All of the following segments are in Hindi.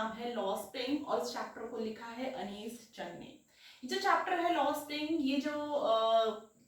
नाम है लॉ स्प्रिंग और इस चैप्टर को लिखा है अनीस जंग ने। जो चैप्टर है लॉ स्प्रिंग, ये जो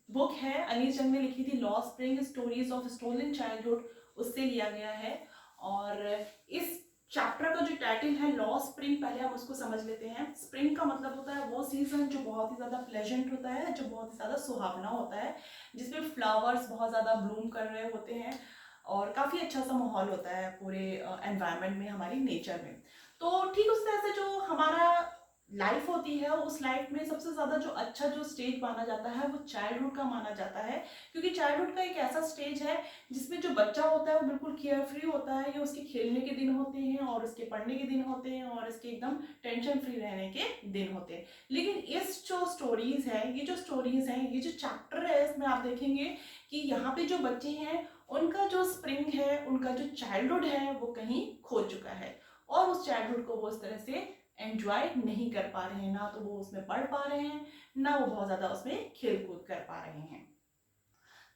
बुक है अनीस जंग ने लिखी थी, लॉ spring stories of stolen childhood, उससे लिया गया है। और इस चैप्टर का जो टाइटल है लॉ स्प्रिंग, पहले हम उसको समझ लेते हैं। स्प्रिंग का मतलब होता है वो सीजन जो बहुत ही ज्यादा प्लेजेंट होता है, जो बहुत ही ज्यादा सुहावना होता है, जिसमें फ्लावर्स बहुत ज्यादा ब्लूम कर रहे होते हैं और काफी अच्छा सा माहौल होता है पूरे एनवायरनमेंट में, हमारी नेचर में। तो ठीक उस तरह से जो हमारा लाइफ होती है, उस लाइफ में सबसे ज्यादा जो अच्छा जो स्टेज माना जाता है वो चाइल्डहुड का माना जाता है, क्योंकि चाइल्डहुड का एक ऐसा स्टेज है जिसमें जो बच्चा होता है वो बिल्कुल केयर फ्री होता है। ये उसके खेलने के दिन होते हैं और उसके पढ़ने के दिन होते हैं और इसके एकदम टेंशन फ्री रहने के दिन होते हैं। लेकिन इस जो स्टोरीज है, ये जो स्टोरीज हैं, ये जो चैप्टर है, इसमें आप देखेंगे कि यहाँ पे जो बच्चे हैं उनका जो स्प्रिंग है, उनका जो चाइल्डहुड है वो कहीं खो चुका है और उस चाइल्डहुड को वो इस तरह से एंजॉय नहीं कर पा रहे हैं। ना तो वो उसमें पढ़ पा रहे हैं, ना वो बहुत ज्यादा उसमें खेल कूद कर पा रहे हैं।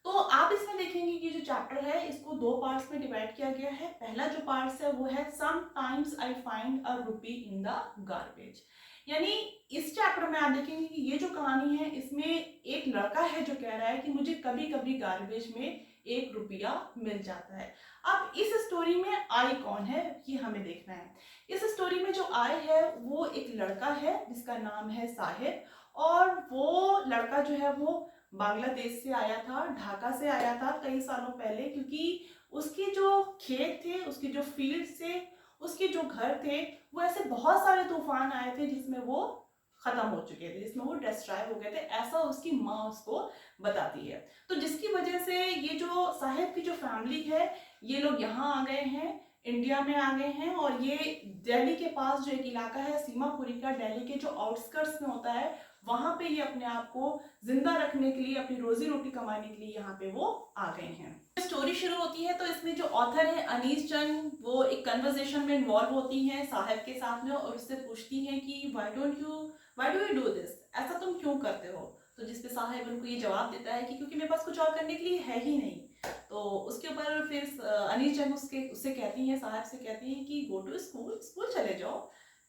तो आप इसमें देखेंगे कि जो चैप्टर है इसको दो पार्ट्स में डिवाइड किया गया है। पहला जो पार्ट है वो है sometimes I find a rupee in the garbage. यानी इस चैप्टर में आप देखेंगे कि ये जो कहानी है इसमें एक लड़का है जो कह रहा है कि मुझे कभी कभी गार्बेज में 1 रुपया मिल जाता है। अब इस स्टोरी में आई कौन है ये हमें देखना है। इस स्टोरी में जो आई है वो एक लड़का है जिसका नाम है साहिब, और वो लड़का जो है वो बांग्लादेश से आया था, ढाका से आया था कई सालों पहले, क्योंकि उसके जो खेत थे, उसके जो फील्ड थे, उसके जो घर थे, वो ऐसे बहुत सारे तूफान आए थे जिसमें वो खत्म हो चुके थे, जिसमें वो डिस्ट्रॉय हो गए थे, ऐसा उसकी माँ उसको बताती है। तो जिसकी वजह से ये जो साहिब की जो फैमिली है, ये लोग यहाँ आ गए हैं, इंडिया में आ गए हैं। और ये दिल्ली के पास जो एक इलाका है सीमापुरी का, दिल्ली के जो आउटस्कर्ट्स में होता है, वहां पे ये अपने आप को जिंदा रखने के लिए, अपनी रोजी रोटी कमाने के लिए यहाँ पे वो आ गए हैं। स्टोरी शुरू होती है तो इसमें जो ऑथर है अनीस जंग, वो एक कन्वर्सेशन में इन्वॉल्व होती हैं साहिब के साथ में और उससे पूछती हैं कि why do you do this, ऐसा तुम क्यों करते हो। तो जिसपे साहिब उनको ये जवाब देता है कि क्योंकि मेरे पास कुछ और करने के लिए है ही नहीं। तो उसके ऊपर फिर अनीस जंग उससे कहती हैं, साहिब से कहती हैं कि गो टू स्कूल, स्कूल चले जाओ।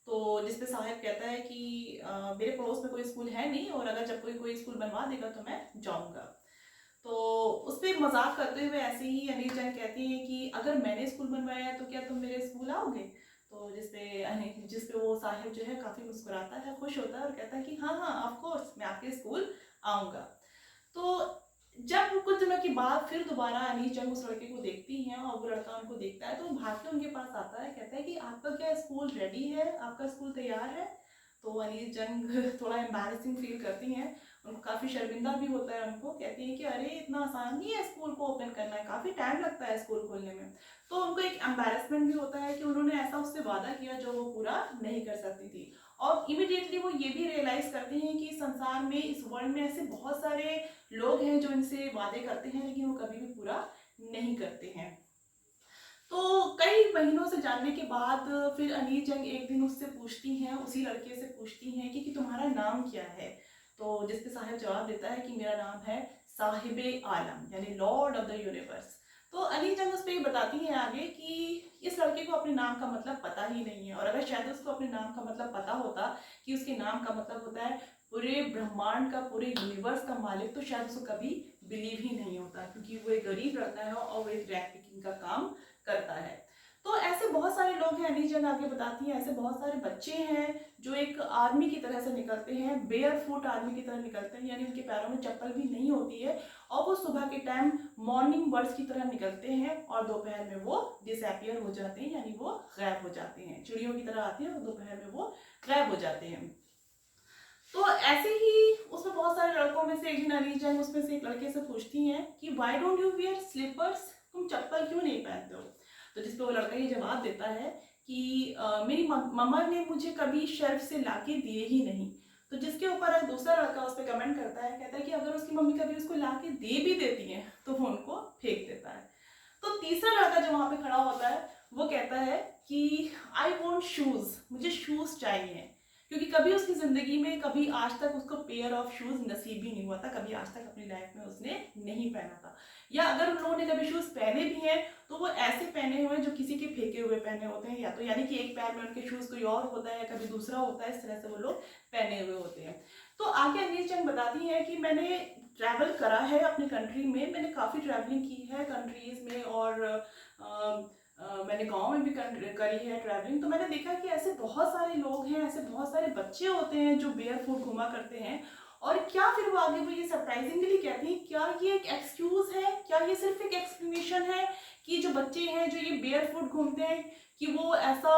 तो जिसपे साहिब कहता है कि मेरे पड़ोस में कोई स्कूल है नहीं और अगर जब कोई स्कूल बनवा देगा तो मैं जाऊंगा। तो उस पर मजाक करते हुए ऐसे ही अनिल जैन कहती हैं कि अगर मैंने स्कूल बनवाया है तो क्या तुम मेरे स्कूल आओगे। तो जिसपे वो साहिब जो है काफी मुस्कुराता है, खुश होता है और कहता है कि हाँ हाँ ऑफ कोर्स मैं आपके स्कूल आऊंगा। तो जब कुछ दिनों के बाद फिर दोबारा अनीस जंग उस लड़के को देखती हैं और वो लड़का उनको देखता है तो वो भाग के उनके पास आता है, कहता है कि आपका क्या स्कूल रेडी है, आपका स्कूल तैयार है। तो अनीस जंग थोड़ा एम्बैरेसिंग फील करती हैं, उनको काफी शर्मिंदा भी होता है। उनको कहती हैं कि अरे इतना आसान नहीं है स्कूल को ओपन करना, है काफी टाइम लगता है स्कूल खोलने में। तो उनको एक एम्बैरेसमेंट भी होता है कि उन्होंने ऐसा उससे वादा किया जो वो पूरा नहीं कर सकती थी। और इमिडिएटली वो ये भी रियलाइज करते हैं कि संसार में, इस वर्ल्ड में ऐसे बहुत सारे लोग हैं जो इनसे वादे करते हैं लेकिन वो कभी भी पूरा नहीं करते हैं। तो कई महीनों से जानने के बाद फिर अनीस जंग एक दिन उससे पूछती हैं, उसी लड़के से पूछती हैं कि तुम्हारा नाम क्या है। तो जिसपे साहिब जवाब देता है कि मेरा नाम है साहिबे आलम, यानी लॉर्ड ऑफ द यूनिवर्स। तो अनीस जंग उस पर ये बताती है आगे कि इस लड़के को अपने नाम का मतलब पता ही नहीं है, और अगर शायद उसको अपने नाम का मतलब पता होता कि उसके नाम का मतलब होता है पूरे ब्रह्मांड का, पूरे यूनिवर्स का मालिक, तो शायद उसको कभी बिलीव ही नहीं होता, क्योंकि वो एक गरीब लड़का है और वो एक रैग पिकिंग का काम करता है। तो ऐसे बहुत सारे लोग हैं, अनीस जंग आगे बताती हैं, ऐसे बहुत सारे बच्चे हैं जो एक आर्मी की तरह से निकलते हैं, बेयर फुट आर्मी की तरह निकलते हैं, यानी उनके पैरों में चप्पल भी नहीं होती है और वो सुबह के टाइम मॉर्निंग बर्ड्स की तरह निकलते हैं और दोपहर में वो डिसअपियर हो जाते हैं, यानी वो गायब हो जाते हैं, चिड़ियों की तरह आते हैं और दोपहर में वो गायब हो जाते हैं। तो ऐसे ही उसमें बहुत सारे लड़कों में से एक दिन अनीस जंग उसमें से एक लड़के से पूछती हैं कि why don't you wear slippers, तुम चप्पल क्यों नहीं पहनते हो। तो जिसपे वो लड़का ये जवाब देता है कि मेरी मम्मा ने मुझे कभी शेल्फ से लाके दिए ही नहीं। तो जिसके ऊपर एक दूसरा लड़का उस पर कमेंट करता है, कहता है कि अगर उसकी मम्मी कभी उसको लाके दे भी देती है तो वो उनको फेंक देता है। तो तीसरा लड़का जो वहां पे खड़ा होता है वो कहता है कि आई वॉन्ट शूज, मुझे शूज चाहिए। क्योंकि कभी उसकी ज़िंदगी में कभी आज तक उसको पेयर ऑफ शूज़ नसीब ही नहीं हुआ था, कभी आज तक अपनी लाइफ में उसने नहीं पहना था। या अगर उन लोगों ने कभी शूज़ पहने भी हैं तो वो ऐसे पहने हुए हैं जो किसी के फेंके हुए पहने होते हैं, या तो यानी कि एक पैर में उनके शूज़ कोई और होता है या कभी दूसरा होता है, इस तरह से वो लोग पहने हुए होते हैं। तो आगे अनीस जंग बताती हैं कि मैंने ट्रैवल करा है अपनी कंट्री में, मैंने काफ़ी ट्रैवलिंग की है कंट्रीज़ में, और मैंने गांव में भी करी है ट्रैवलिंग। तो मैंने देखा कि ऐसे बहुत सारे लोग हैं, ऐसे बहुत सारे बच्चे होते हैं जो बेयर फुट घुमा करते हैं। और क्या फिर वो आगे वो ये सरप्राइजिंगली कहते हैं, क्या ये एक एक्सक्यूज है, क्या ये सिर्फ एक एक्सप्लेनेशन है कि जो बच्चे हैं जो ये बेयर फुट घूमते हैं कि वो ऐसा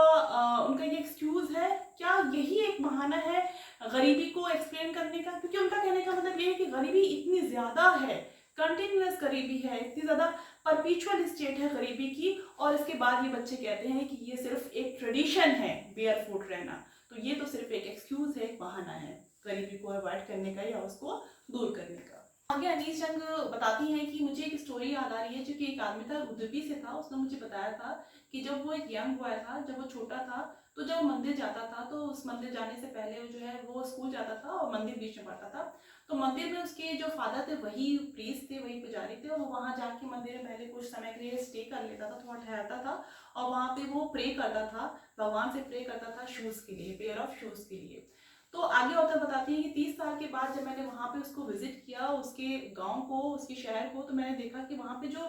उनका ये एक्सक्यूज है, क्या यही एक बहाना है गरीबी को एक्सप्लेन करने का? क्योंकि उनका कहने का मतलब ये है कि गरीबी इतनी ज़्यादा है, कंटिन्यूअस गरीबी है, इतनी ज़्यादा परपिचुअल स्टेट है गरीबी की, और इसके बाद ये बच्चे कहते हैं कि ये सिर्फ एक ट्रेडिशन है बेयर फुट रहना। तो ये तो सिर्फ एक एक्सक्यूज है, एक बहाना है गरीबी को अवॉइड करने का या उसको दूर करने का। आगे अनीस जंग बताती हैं कि मुझे एक स्टोरी याद आ रही है जो कि एक आदमी था, उदुपी से था। उसने मुझे बताया था कि जब वो एक यंग बॉय था, जब वो छोटा था, तो जब वो मंदिर जाता था तो उस मंदिर जाने से पहले वो जो है वो स्कूल जाता था और मंदिर बीच में पड़ता था। तो मंदिर में उसके जो फादर थे वही प्रीस्ट थे, वही पुजारी थे, और वो वहाँ जाके मंदिर में पहले कुछ समय के लिए स्टे कर लेता था, थोड़ा ठहरता था, और वहाँ पे वो प्रे करता था, भगवान से प्रे करता था शूज़ के लिए, पेयर ऑफ शूज़ के लिए। तो आगे ऑथर बताती है कि 30 साल के बाद जब मैंने वहाँ पे उसको विजिट किया, उसके गांव को, उसके शहर को, तो मैंने देखा कि वहाँ पे जो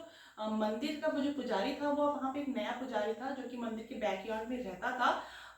मंदिर का वो जो पुजारी था, वो वहाँ पे एक नया पुजारी था जो कि मंदिर के बैकयार्ड में रहता था।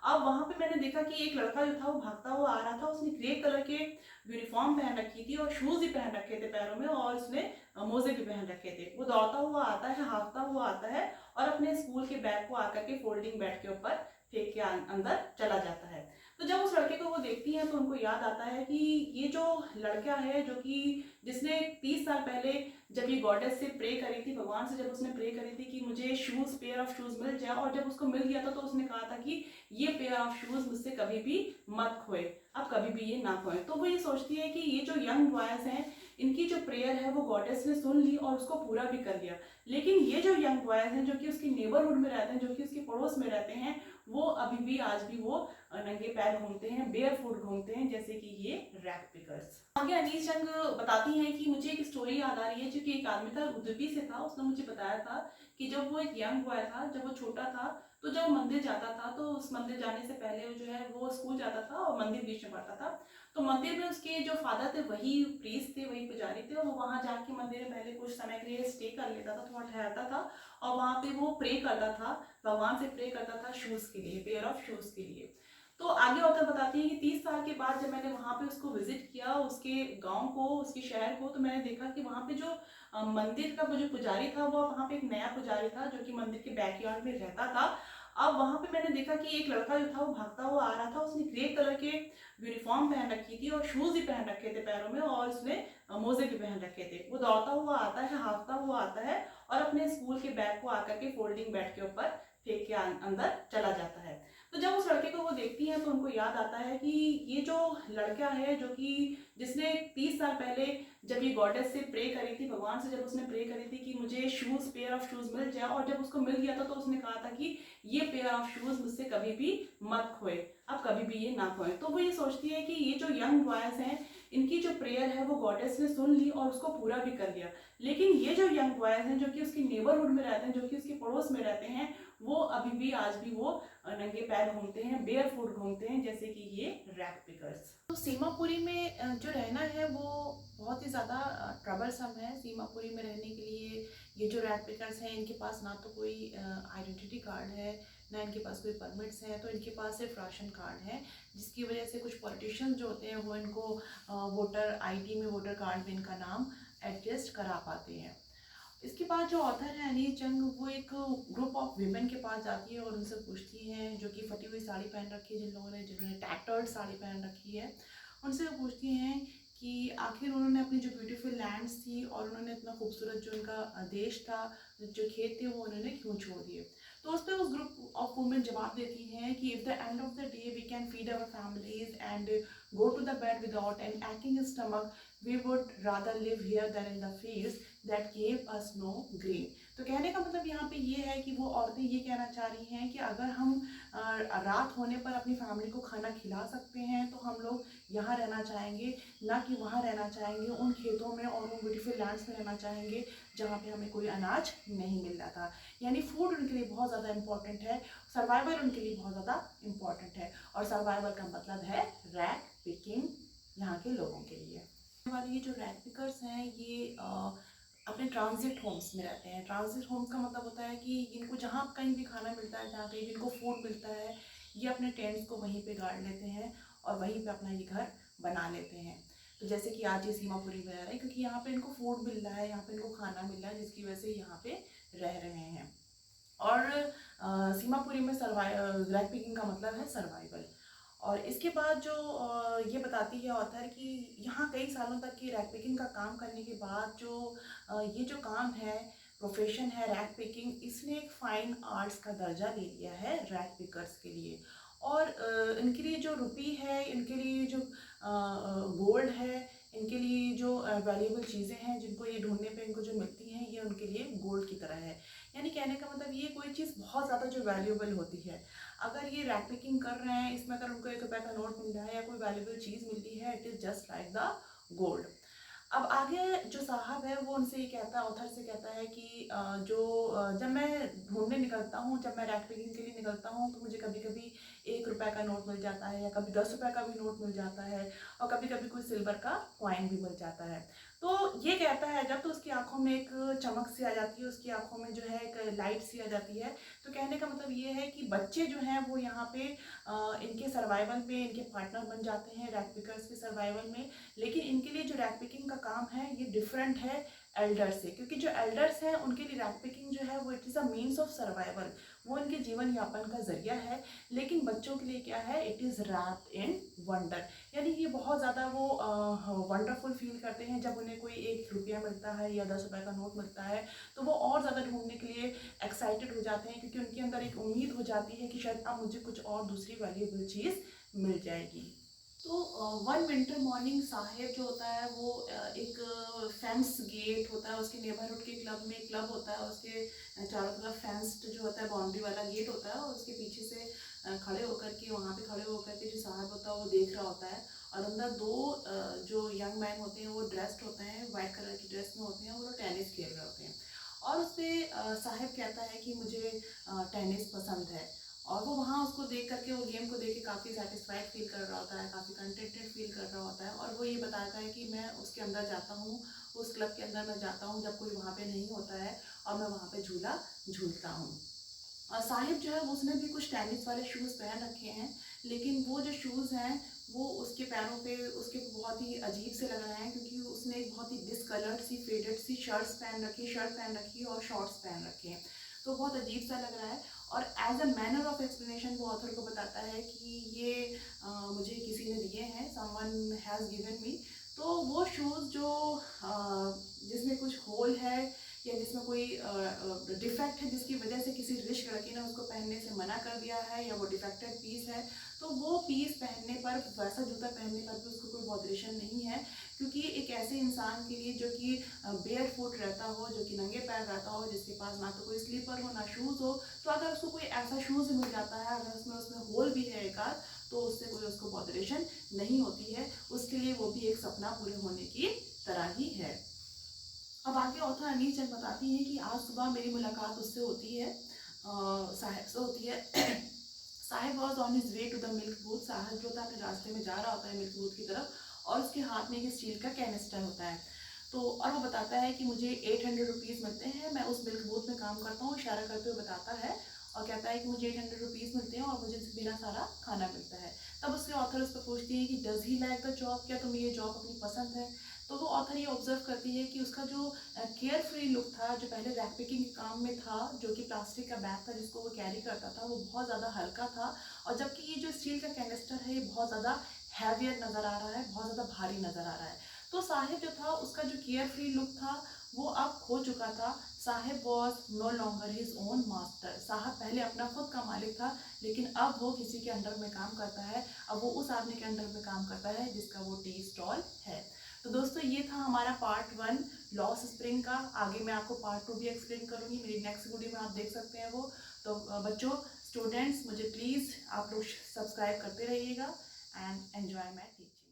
अब वहाँ पे मैंने देखा कि एक लड़का जो था वो भागता हुआ आ रहा था, उसने ग्रे कलर के यूनिफॉर्म पहन रखी थी और शूज़ भी पहन रखे थे पैरों में, और उसने मोजे भी पहन रखे थे। वो दौड़ता हुआ आता है, हाँफता हुआ आता है, और अपने स्कूल के बैग को आकर के फोल्डिंग बेड के ऊपर फेंक के अंदर चला जाता है। तो जब उस लड़के को वो देखती हैं तो उनको याद आता है कि ये जो लड़का है जो कि जिसने 30 साल पहले जब ये गॉडेस से प्रे करी थी, भगवान से जब उसने प्रे करी थी कि मुझे शूज़, पेयर ऑफ शूज़ मिल जाए, और जब उसको मिल गया था तो उसने कहा था कि ये पेयर ऑफ शूज़ मुझसे कभी भी मत खोए, अब कभी भी ये ना खोए। तो वो ये सोचती है कि ये जो यंग बॉयज़ हैं, इनकी जो प्रेयर है वो गॉडेस ने सुन ली और उसको पूरा भी कर लिया। लेकिन ये जो यंग बॉयज़ हैं जो कि उसकी नेबरहुड में रहते हैं, जो कि उसके पड़ोस में रहते हैं, वो अभी भी आज भी वो नंगे पैर घूमते हैं, बेयर फुट घूमते हैं, जैसे कि ये रैग पिकर्स। आगे अनीस जंग बताती हैं कि मुझे एक स्टोरी याद आ रही है जो कि एक आदमी था, उदुपी से था। उसने मुझे बताया था कि जब वो एक यंग बॉय था, जब वो छोटा था, तो जब वो मंदिर जाता था तो उस मंदिर जाने से पहले वो जो है वो स्कूल जाता था और मंदिर बीच में पड़ता था। तो मंदिर में उसके जो फादर थे वही प्रीस्ट थे, वही पुजारी थे, और वो वहाँ जाके मंदिर में पहले कुछ समय के लिए स्टे कर लेता था, थोड़ा ठहरता था, और वहाँ पे वो प्रे करता था, भगवान से प्रे करता था शूज़ के लिए, पेयर ऑफ शूज़ के लिए। तो आगे ऑथर बताती है कि 30 साल के बाद जब मैंने वहाँ पे उसको विजिट किया, उसके गांव को, उसके शहर को, तो मैंने देखा कि वहाँ पे जो मंदिर का वो जो पुजारी था, वो वहाँ पे एक नया पुजारी था जो कि मंदिर के बैकयार्ड में रहता था। अब वहाँ पे मैंने देखा कि एक लड़का जो था वो भागता हुआ आ रहा था, उसने ग्रे कलर के यूनिफॉर्म पहन रखी थी और शूज़ भी पहन रखे थे पैरों में, और उसने मोजे भी पहन रखे थे। वो दौड़ता हुआ आता है, हाँफता हुआ आता है, और अपने स्कूल के बैग को आकर के फोल्डिंग बेड के ऊपर फेंक के अंदर चला जाता है। तो जब उस लड़के को वो देखती हैं तो उनको याद आता है कि ये जो लड़का है जो कि जिसने 30 साल पहले जब ये गॉडेस से प्रे करी थी, भगवान से जब उसने प्रे करी थी कि मुझे शूज़, पेयर ऑफ शूज़ मिल जाए, और जब उसको मिल गया था तो उसने कहा था कि ये पेयर ऑफ शूज़ मुझसे कभी भी मत खोए, अब कभी भी ये ना खोए। तो वो ये सोचती है कि ये जो यंग बॉयज़ हैं, इनकी जो प्रेयर है वो गॉडेस ने सुन ली और उसको पूरा भी कर लिया। लेकिन ये जो यंग बॉयज़ हैं जो कि उसकी नेबरहुड में रहते हैं, जो कि उसके पड़ोस में रहते हैं, वो अभी भी आज भी वो नंगे पैर घूमते हैं, बेयर फुट घूमते हैं, जैसे कि ये रैग पिकर्स। तो सीमापुरी में जो रहना है वो बहुत ही ज़्यादा ट्रबलसम है। सीमापुरी में रहने के लिए ये जो रैग पिकर्स हैं, इनके पास ना तो कोई आइडेंटिटी कार्ड है, ना इनके पास कोई परमिट्स हैं, तो इनके पास सिर्फ राशन कार्ड है, जिसकी वजह से कुछ पॉलिटिशियंस जो होते हैं वो इनको वोटर आईडी में, वोटर कार्ड में इनका नाम एडजस्ट करा पाते हैं। इसके बाद जो ऑथर है अनीस जंग, वो एक ग्रुप ऑफ वीमेन के पास जाती है और उनसे पूछती हैं, जो कि फटी हुई साड़ी पहन रखी है, जिन्होंने टैटर्ड साड़ी पहन रखी है, उनसे वो पूछती हैं कि आखिर उन्होंने अपनी जो ब्यूटीफुल लैंड्स थी और उन्होंने इतना खूबसूरत जो उनका देश था, जो खेत थे, वो उन्होंने क्यों छोड़ दिए। तो उस पर उस ग्रुप ऑफ वुमेन जवाब देती हैं कि if the end of the day we can feed our families and go to the bed without an acting stomach, we would rather live here than in the fields that gave us no grain. तो कहने का मतलब यहाँ पे ये है कि वो औरतें ये कहना चाह रही हैं कि अगर हम रात होने पर अपनी फैमिली को खाना खिला सकते हैं तो हम लोग यहाँ रहना चाहेंगे, ना कि वहाँ रहना चाहेंगे, उन खेतों में और उन ब्यूटीफुल लैंड्स में रहना चाहेंगे जहाँ पे हमें कोई अनाज नहीं मिल रहा था। यानी फूड उनके लिए बहुत ज़्यादा इंपॉर्टेंट है, सर्वाइवल उनके लिए बहुत ज़्यादा इंपॉर्टेंट है। और सर्वाइवल का मतलब है रैग पिकिंग यहाँ के लोगों के लिए। हमारे ये जो रैग पिकर्स हैं ये अपने ट्रांजिट होम्स में रहते हैं। ट्रांजिट होम्स का मतलब होता है कि इनको जहाँ कहीं भी खाना मिलता है, जहाँ कहीं भी इनको फूड मिलता है, ये अपने टेंट्स को वहीं पे गाड़ लेते हैं और वहीं पे अपना ये घर बना लेते हैं। तो जैसे कि आज ये सीमापुरी में रह रहे हैं क्योंकि यहाँ पे इनको फूड मिल रहा है, यहाँ पे इनको खाना मिल रहा है, जिसकी वजह से यहाँ पे रह रहे हैं। और सीमापुरी में रैग पिकिंग का मतलब है सर्वाइवल। और इसके बाद जो ये बताती है ऑथर कि यहाँ कई सालों तक की रैग पिकिंग का काम करने के बाद जो ये जो काम है, प्रोफेशन है रैग पिकिंग, इसने एक फाइन आर्ट्स का दर्जा ले लिया है रैग पिकर्स के लिए। और इनके लिए जो रुपी है, इनके लिए जो गोल्ड है, इनके लिए जो वैल्यूएबल चीज़ें हैं जिनको ये ढूंढने पे इनको जो मिलती हैं, ये उनके लिए गोल्ड की तरह है। यानी कहने का मतलब ये कोई चीज़ बहुत ज़्यादा जो वैल्यूएबल होती है, अगर ये रैग पिकिंग कर रहे हैं, इसमें अगर उनको 1 रुपये का नोट मिल रहा है या कोई वैल्यूएबल चीज़ मिलती है, it is just like the gold. अब आगे जो साहब है वो उनसे ये कहता है, ऑथर से कहता है कि जब मैं ढूंढने निकलता हूँ, जब मैं रैग पिकिंग के लिए निकलता हूँ तो मुझे कभी कभी 1 रुपये का नोट मिल जाता है या कभी 10 रुपये का भी नोट मिल जाता है और कभी कभी कोई सिल्वर का कॉइन भी मिल जाता है। तो ये कहता है जब तो उसकी आंखों में एक चमक सी आ जाती है, उसकी आंखों में जो है एक लाइट सी आ जाती है। तो कहने का मतलब ये है कि बच्चे जो हैं वो यहाँ पे इनके सर्वाइवल में इनके पार्टनर बन जाते हैं रैग पिकर्स के सर्वाइवल में। लेकिन इनके लिए जो रैग पिकिंग का काम है ये डिफरेंट है एल्डर्स से, क्योंकि जो एल्डर्स हैं उनके लिए रैग पिकिंग जो है वो it is a means of survival, वो इनके जीवन यापन का जरिया है। लेकिन बच्चों के लिए क्या है, it is wrapped in wonder. यानी ये बहुत ज़्यादा वो वंडरफुल फील करते हैं जब उन्हें कोई 1 रुपया मिलता है या 10 रुपये का नोट मिलता है, तो वो और ज़्यादा ढूंढने के लिए एक्साइटेड हो जाते हैं, क्योंकि उनके अंदर एक उम्मीद हो जाती है कि शायद अब मुझे कुछ और दूसरी वैल्यूएबल चीज़ मिल जाएगी। तो वन विंटर मॉर्निंग साहेब जो होता है वो एक फेंस गेट होता है, उसके नेबरहुड के क्लब में क्लब होता है, उसके चारों तरफ फेंस्ड जो होता है बाउंड्री वाला गेट होता है, और उसके पीछे से खड़े होकर के वहाँ पे खड़े होकर के जो साहब होता है वो देख रहा होता है। और अंदर 2 जो यंग मैन होते हैं वो ड्रेस्ड होते हैं, वाइट कलर की ड्रेस में होते हैं, वो लोग टेनिस खेल रहे होते हैं। और उस पर साहब कहता है कि मुझे टेनिस पसंद है। और वो वहाँ उसको देख करके, वो गेम को देख के काफ़ी सेटिस्फाइड फील कर रहा होता है, काफ़ी कंटेंटेड फील कर रहा होता है। और वो ये बताता है कि मैं उसके अंदर जाता हूँ, उस क्लब के अंदर मैं जाता हूँ जब कोई वहाँ पे नहीं होता है, और मैं वहाँ पे झूला झूलता हूँ। और साहिब जो है उसने भी कुछ टेनिस वाले शूज़ पहन रखे हैं, लेकिन वो जो शूज़ हैं वो उसके पैरों पे उसके बहुत ही अजीब से लग रहे हैं, क्योंकि उसने एक बहुत ही डिसकलर्ड सी फेडेड सी शर्ट पहन रखी है और शॉर्ट्स पहन रखे हैं, तो बहुत अजीब सा लग रहा है। और as a manner of explanation वो ऑथर को बताता है कि ये मुझे किसी ने दिए हैं, समवन हैज़ गिवन मी। तो वो शूज़ जो जिसमें कुछ होल है या जिसमें कोई डिफेक्ट है, जिसकी वजह से किसी रिच लड़की ने उसको पहनने से मना कर दिया है, या वो डिफेक्टेड पीस है, तो वो पीस पहनने पर, वैसा जूता पहनने पर भी उसको कोई बॉदरेशन नहीं है, क्योंकि एक ऐसे इंसान के लिए जो कि बेयर फुट रहता हो, जो कि नंगे पैर रहता हो, जिसके पास ना तो कोई स्लीपर हो ना शूज़ हो, तो अगर उसको कोई ऐसा शूज़ मिल जाता है, अगर उसमें होल भी है एक आध, तो उससे कोई उसको बॉदरेशन नहीं होती है, उसके लिए वो भी एक सपना पूरे होने की तरह ही है। अब आगे ऑथर अनीस जंग बताती हैं कि आज सुबह मेरी मुलाकात उससे होती है, साहिब से होती है। Saheb was on his way to the milk booth. Saheb जो था अपने रास्ते में जा रहा होता है मिल्क बूथ की तरफ, और उसके हाथ में एक स्टील का कैनिस्टर होता है। तो और वो बताता है कि मुझे 800 रुपीज़ मिलते हैं, मैं उस मिल्क बूथ में काम करता हूँ, इशारा करते हुए बताता है, और कहता है कि मुझे 800 रुपीज़ मिलते हैं और मुझे मेरा सारा खाना मिलता है। तब उसके ऑथर उस पर पूछती है कि does he like the job, क्या तुम्हें ये जॉब अपनी पसंद है। तो वो ऑथर ये ऑब्जर्व करती है कि उसका जो केयर फ्री लुक था, जो पहले रैग पिकिंग के काम में था, जो कि प्लास्टिक का बैग था जिसको वो कैरी करता था, वो बहुत ज़्यादा हल्का था, और जबकि ये जो स्टील का कैनिस्टर है ये बहुत ज़्यादा हैवियर नज़र आ रहा है, बहुत ज़्यादा भारी नज़र आ रहा है। तो साहिब जो था उसका जो केयर फ्री लुक था वो अब खो चुका था। Saheb was no longer his own master. Saheb पहले अपना खुद का मालिक था, लेकिन अब वो किसी के अंडर में काम करता है, अब वो उस आदमी के अंडर में काम करता है जिसका वो टी स्टॉल है। तो दोस्तों ये था हमारा पार्ट 1 लॉस्ट स्प्रिंग का। आगे मैं आपको पार्ट 2 भी एक्सप्लेन करूँगी, मेरी नेक्स्ट वीडियो में आप देख सकते हैं वो। तो बच्चों, स्टूडेंट्स, मुझे प्लीज़ आप लोग सब्सक्राइब करते रहिएगा एंड एन्जॉय माई टीचिंग।